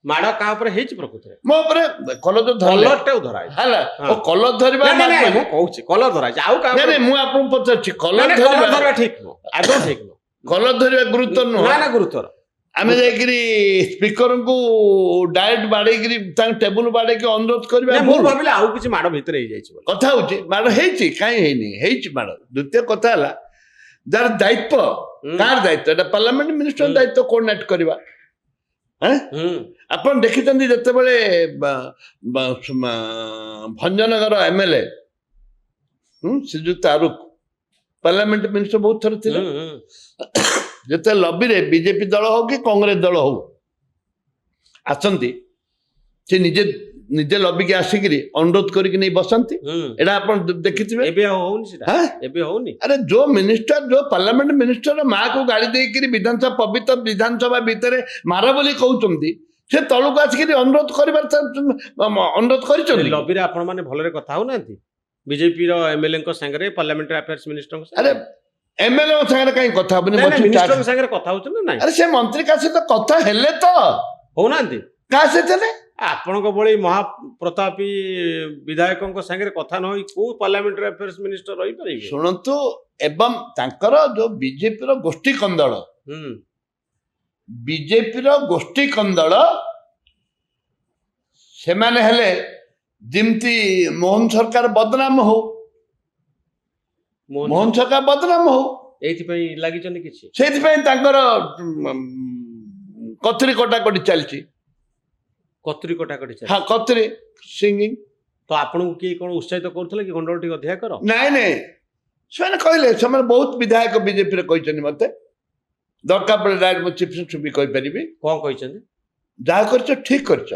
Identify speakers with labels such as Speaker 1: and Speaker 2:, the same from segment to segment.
Speaker 1: ମାଡ କାହା ଉପରେ ହେଇଛି ପ୍ରକୃତରେ?
Speaker 2: ମୋ ଉପରେ କଲର
Speaker 1: କଲରଟାକୁ ଧରା ହେଇଛି।
Speaker 2: ହେଲା
Speaker 1: ହଁ।
Speaker 2: କଲର ଧରିବା
Speaker 1: ନାଇଁ, ନାଇଁ,
Speaker 2: ମାନେ-
Speaker 1: ମୁଁ କହୁଛି କଲର ଧରା ହେଇଛି, ଆଉ କାହା
Speaker 2: ନାଇଁ
Speaker 1: ଉପରେ?
Speaker 2: ନାଇଁ ମୁଁ ଆପଣଙ୍କୁ ପଚାରୁଛି
Speaker 1: ନାଇଁ,
Speaker 2: କଲର
Speaker 1: ନାଇଁ, କଲର
Speaker 2: ଧରିବା
Speaker 1: ଧରିବା ଠିକ ନୁହଁ, ଆଦୌ ଠିକ ନୁହଁ।
Speaker 2: କଲର ଧରିବା ଗୁରୁତ୍ୱ ନୁହଁ।
Speaker 1: ନା ନା ଗୁରୁତ୍ୱର।
Speaker 2: ଆମେ ଯାଇକିରି ସ୍ପିକରଙ୍କୁ ଡାଇରେକ୍ଟ ବାଡେଇକିରି ତାଙ୍କ ଟେବୁଲ ବାଡେଇକି ଅନୁରୋଧ କରିବା
Speaker 1: ନାଇଁ, ମୁଁ
Speaker 2: ଭୁଲ।
Speaker 1: ଭାବିଲି ଆଉ କିଛି ମାଡ ଭିତରେ ହେଇଯାଇଛି ବୋଲି।
Speaker 2: କଥା ହଉଛି ମାଡ ହେଇଛି କାହିଁ ହେଇନି ହେଇଛି ମାଡ। ଦ୍ୱିତୀୟ କଥା ହେଲା ଯାର ଦାୟିତ୍ୱ
Speaker 1: ହୁଁ।
Speaker 2: କାହାର ଦାୟିତ୍ୱ ଏଟା ପାର୍ଲାମେଣ୍ଟ ମିନିଷ୍ଟର
Speaker 1: ହୁଁ।
Speaker 2: ଦାୟିତ୍ୱ କୋଅର୍ଡିନେଟ କରିବା।
Speaker 1: ହୁଁ
Speaker 2: ଆପଣ ଦେଖିଛନ୍ତି ଯେତେବେଳେ ଭଞ୍ଜନଗର MLA ଶ୍ରୀଯୁକ୍ତ ଆରୁଖ ପାର୍ଲାମେଣ୍ଟ ମିନିଷ୍ଟର ବହୁତ ଥର ଥିଲେ।
Speaker 1: ହୁଁ, ହୁଁ।
Speaker 2: ଯେତେ ଲବିରେ ବିଜେପି ଦଳ ହଉ କି କଂଗ୍ରେସ ଦଳ ହଉ ଆସନ୍ତି ସେ ନିଜେ ନିଜେ ଲବିକି ଆସିକିରି ଅନୁରୋଧ କରିକି ନେଇ ବସନ୍ତି।
Speaker 1: ହୁଁ।
Speaker 2: ଏଇଟା ଆପଣ ଦେଖିଥିବେ।
Speaker 1: ଏବେ ଆଉ ହଉନି ସେଟା?
Speaker 2: ହାଁ?
Speaker 1: ଏବେ ହଉନି?
Speaker 2: ଆରେ ଯୋଉ ମିନିଷ୍ଟର ଯୋଉ ପାର୍ଲାମେଣ୍ଟ ମିନିଷ୍ଟର ମା କୁ ଗାଳି ଦେଇକିରି ବିଧାନସଭା ପବିତ୍ର ବିଧାନସଭା ଭିତରେ ମାର ବୋଲି କହୁଛନ୍ତି ସେ ତଳକୁ ଆସିକିରି ଅନୁରୋଧ କରିବାର ଅନୁରୋଧ କରିଛନ୍ତି।
Speaker 1: ଲବିରେ ଆପଣ ମାନେ ଭଲରେ କଥା ହଉନାହାନ୍ତି ବିଜେପିର MLAଙ୍କ ସାଙ୍ଗରେ, ପାର୍ଲାମେଣ୍ଟାରୀ ଆଫେୟାର୍ସ ମିନିଷ୍ଟରଙ୍କ
Speaker 2: ଆରେ
Speaker 1: ସାଙ୍ଗରେ?
Speaker 2: MLA ସାଙ୍ଗରେ କାହିଁ କଥା ହବନି?
Speaker 1: ମିନିଷ୍ଟରଙ୍କ ସାଙ୍ଗରେ କଥା ହଉଛନ୍ତି ନା ନାଇଁ?
Speaker 2: ଆରେ ସେ ମନ୍ତ୍ରୀ କାହା ସହିତ କଥା ହେଲେ ତ
Speaker 1: ହଉନାହାନ୍ତି?
Speaker 2: କାହା ସହିତ
Speaker 1: ଆପଣଙ୍କ ଭଳି ମହାପ୍ରତାପୀ ବିଧାୟକଙ୍କ ସାଙ୍ଗରେ କଥା ନ ହୋଇ କୋଉ ପାର୍ଲାମେଣ୍ଟାରୀ ଆଫେୟାର୍ସ ମିନିଷ୍ଟର ରହିପାରିବେ?
Speaker 2: ଶୁଣନ୍ତୁ ଏବଂ ତାଙ୍କର ଯୋଉ ବିଜେପିର ଗୋଷ୍ଠୀ କନ୍ଦଳ
Speaker 1: ହୁଁ
Speaker 2: ବିଜେପିର ଗୋଷ୍ଠୀ କନ୍ଦଳ ସେମାନେ ହେଲେ ଯେମିତି ମୋହନ ସରକାର ବଦନାମ ହଉ ମୋହନ ସରକାର ବଦନାମ ହଉ
Speaker 1: ଏଇଥିପାଇଁ ଲାଗିଛନ୍ତି କିଛି?
Speaker 2: ସେଇଥିପାଇଁ ତାଙ୍କର କତୁରୀ କଟାକଟି ଚାଲିଛି।
Speaker 1: କତୁରୀ କଟାକଟି ଚାଲିଛି।
Speaker 2: ହଁ କତୁରୀ ସିଙ୍ଗିଂ।
Speaker 1: ତ ଆପଣଙ୍କୁ କିଏ କଣ ଉତ୍ସାହିତ କରୁଥିଲେ କି ଗଣ୍ଡଗୋଳ ଟିକେ ଅଧିକା କର?
Speaker 2: ନାଇଁ ନାଇଁ ସେମାନେ କହିଲେ ସେମାନେ ବହୁତ ବିଧାୟକ ବିଜେପିରେ କହିଛନ୍ତି ମତେ ଦରକାର ପଡେ ଡାଇରେକ୍ଟ ମୁଁ ଚିଫ ମିନିଷ୍ଟର ବି କହିପାରିବି।
Speaker 1: କଣ କହିଛନ୍ତି?
Speaker 2: ଯାହା କରିଛ ଠିକ କରିଛ।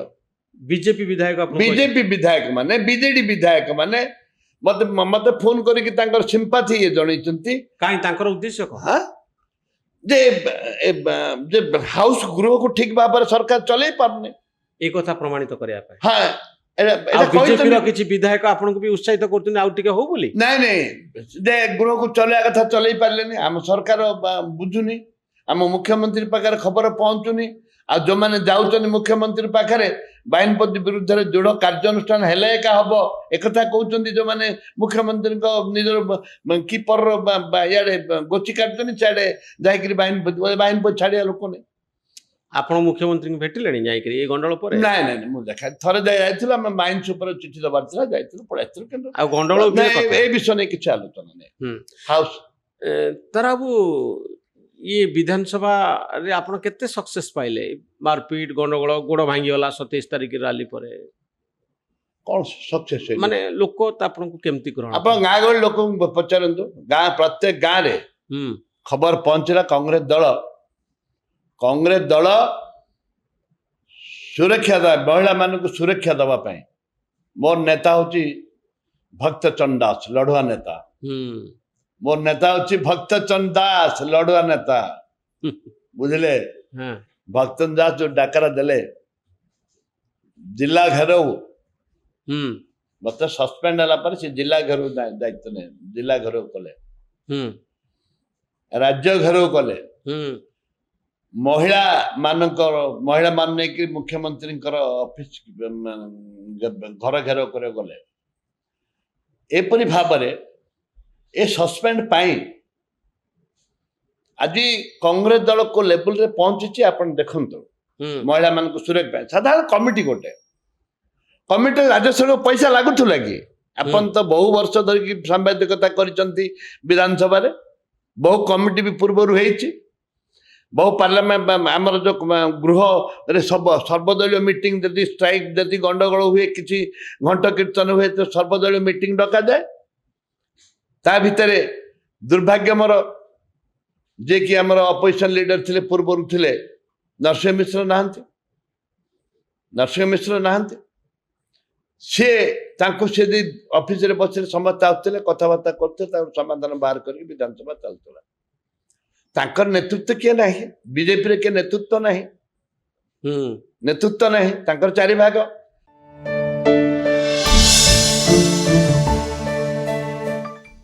Speaker 1: ବିଜେପି ବିଧାୟକ ଆପଣଙ୍କୁ
Speaker 2: ବିଜେପି ବିଧାୟକ ମାନେ ବିଜେଡି ବିଧାୟକ ମାନେ ମତେ ମତେ ଫୋନ କରିକି ତାଙ୍କର ସିମ୍ପାଥି ଜଣେଇଛନ୍ତି।
Speaker 1: କାହିଁ ତାଙ୍କର ଉଦ୍ଦେଶ୍ୟ କଣ?
Speaker 2: ଯେ ହାଉସ ଗୃହକୁ ଠିକ ଭାବରେ ସରକାର ଚଲେଇ ପାରୁନି
Speaker 1: ଏ କଥା ପ୍ରମାଣିତ କରିବା ପାଇଁ।
Speaker 2: ହଁ
Speaker 1: ଆଉ ବିଜେପିର କିଛି ବିଧାୟକ ଆପଣଙ୍କୁ ବି ଉତ୍ସାହିତ କରୁଛନ୍ତି ଆଉ ଟିକେ ହଉ ବୋଲି?
Speaker 2: ନାଇଁ ନାଇଁ ଯେ ଗୃହକୁ ଚଲେଇବା କଥା ଚଲେଇ ପାରିଲେନି। ଆମ ସରକାର ବୁଝୁନି, ଆମ ମୁଖ୍ୟମନ୍ତ୍ରୀ ପାଖରେ ଖବର ପହଞ୍ଚୁନି। ଆଉ ଯୋଉମାନେ ଯାଉଛନ୍ତି ମୁଖ୍ୟମନ୍ତ୍ରୀ ପାଖରେ ବାହିନୀପତି ବିରୁଦ୍ଧରେ ଦୃଢ କାର୍ଯ୍ୟାନୁଷ୍ଠାନ ହେଲେ ଏକା ହବ ଏକଥା କହୁଛନ୍ତି। ଯୋଉମାନେ ମୁଖ୍ୟମନ୍ତ୍ରୀଙ୍କ ନିଜର କିପର ଇଆଡେ ଗୋଚି କାଟୁଛନ୍ତି ସିଆଡେ ଯାଇକିରି ବାହିନୀପତି ଛାଡିବା ଲୋକ ନେଇ।
Speaker 1: ଆପଣ ମୁଖ୍ୟମନ୍ତ୍ରୀଙ୍କୁ ଭେଟିଲେଣି ଯାଇକିରି ଏଇ ଗଣ୍ଡଗୋଳ ପରେ?
Speaker 2: ନାଇଁ ନାଇଁ ମୁଁ ଦେଖା ଥରେ ଯାଇଥିଲୁ ଆମେ ମାଇନ୍ସ ଉପରେ ଚିଠି ଦବାର ଥିଲା ଯାଇଥିଲୁ ପଳେଇ ଆସିଥିଲୁ। କିନ୍ତୁ
Speaker 1: ଆଉ ଗଣ୍ଡଗୋଳ
Speaker 2: ଏ ବିଷୟ ନେଇ କିଛି ଆଲୋଚନା ନାହିଁ। ହାଉସ
Speaker 1: ତାର ବାବୁ ଇଏ ବିଧାନସଭାରେ ଆପଣ କେତେ ସକ୍ସେସ୍ ପାଇଲେ? ମାରପିଟ ଗଣ୍ଡଗୋଳ ଗୋଡ ଭାଙ୍ଗିଗଲା 27 ତାରିଖ ରାଲି ପରେ,
Speaker 2: କଣ ସକ୍ସେସ୍
Speaker 1: ମାନେ ଲୋକ ଆପଣଙ୍କୁ କେମିତି ଗ୍ରହଣ
Speaker 2: ଆପଣ ଗାଁ ଗହଳି ଲୋକଙ୍କୁ ପଚାରନ୍ତୁ। ଗାଁ ପ୍ରତ୍ୟେକ ଗାଁରେ ଖବର ପହଞ୍ଚିଲା କଂଗ୍ରେସ ଦଳ ସୁରକ୍ଷା ମହିଳା ମାନଙ୍କୁ ସୁରକ୍ଷା ଦେବା ପାଇଁ ମୋର ନେତା ହଉଛି ଭକ୍ତଚରଣ ଦାସ ଲଢୁଆ ନେତା। ମୋର ନେତା ହଉଛି ଭକ୍ତଚରଣ ଦାସ ଲଢୁଆ ନେତା। ବୁଝିଲେ? ଭକ୍ତଚରଣ ଦାସ ଯୋଉ ଡାକରା ଦେଲେ ଜିଲ୍ଲା ଘେରାଉ ମତେ ସସ୍ପେଣ୍ଡ ହେଲା ପରେ ସେ ଜିଲ୍ଲା ଘେରାଉ ଦାୟିତ୍ୱ ନେଇ ଜିଲ୍ଲା ଘେରାଉ କଲେ, ରାଜ୍ୟ ଘେରାଉ କଲେ, ମହିଳା ମାନେ ନେଇକି ମୁଖ୍ୟମନ୍ତ୍ରୀଙ୍କର ଅଫିସ ଘର ଘେରାଉ କରିବାକୁ ଗଲେ। ଏପରି ଭାବରେ ଏ ସସ୍ପେଣ୍ଡ ପାଇଁ ଆଜି କଂଗ୍ରେସ ଦଳ କୋଉ ଲେବୁଲରେ ପହଞ୍ଚିଛି ଆପଣ ଦେଖନ୍ତୁ। ମହିଳା ମାନଙ୍କୁ ସୁରକ୍ଷା ପାଇଁ ସାଧାରଣ କମିଟି ଗୋଟେ କମିଟି ରାଜସ୍ୱ ପଇସା ଲାଗୁଥିଲା କି? ଆପଣ ତ ବହୁ ବର୍ଷ ଧରିକି ସାମ୍ବାଦିକତା କରିଛନ୍ତି ବିଧାନସଭାରେ, ବହୁ କମିଟି ବି ପୂର୍ବରୁ ହେଇଛି, ବହୁ ପାର୍ଲାମେଣ୍ଟ ଆମର ଯୋଉ ଗୃହରେ ସର୍ବଦଳୀୟ ମିଟିଂ ଯଦି ଷ୍ଟ୍ରାଇକ୍ ଯଦି ଗଣ୍ଡଗୋଳ ହୁଏ କିଛି ଘଣ୍ଟ କୀର୍ତ୍ତନ ହୁଏ ତ ସର୍ବଦଳୀୟ ମିଟିଂ ଡକାଯାଏ। ତା ଭିତରେ ଦୁର୍ଭାଗ୍ୟ ମୋର ଯିଏକି ଆମର ଅପୋଜିସନ ଲିଡର ଥିଲେ ପୂର୍ବରୁ ଥିଲେ ନରସିଂହ ମିଶ୍ର ନାହାନ୍ତି। ସିଏ ତାଙ୍କୁ ସେ ଅଫିସରେ ବସିଲେ ସମସ୍ତେ ଆସୁଥିଲେ କଥାବାର୍ତ୍ତା କରୁଥିଲେ ତାଙ୍କର ସମାଧାନ ବାହାର କରିକି ବିଧାନସଭା ଚାଲୁଥିଲା। ତାଙ୍କର ନେତୃତ୍ୱ କିଏ ନାହିଁ, ବିଜେପିରେ କିଏ ନେତୃତ୍ୱ ନାହିଁ ତାଙ୍କର 4 ଭାଗ।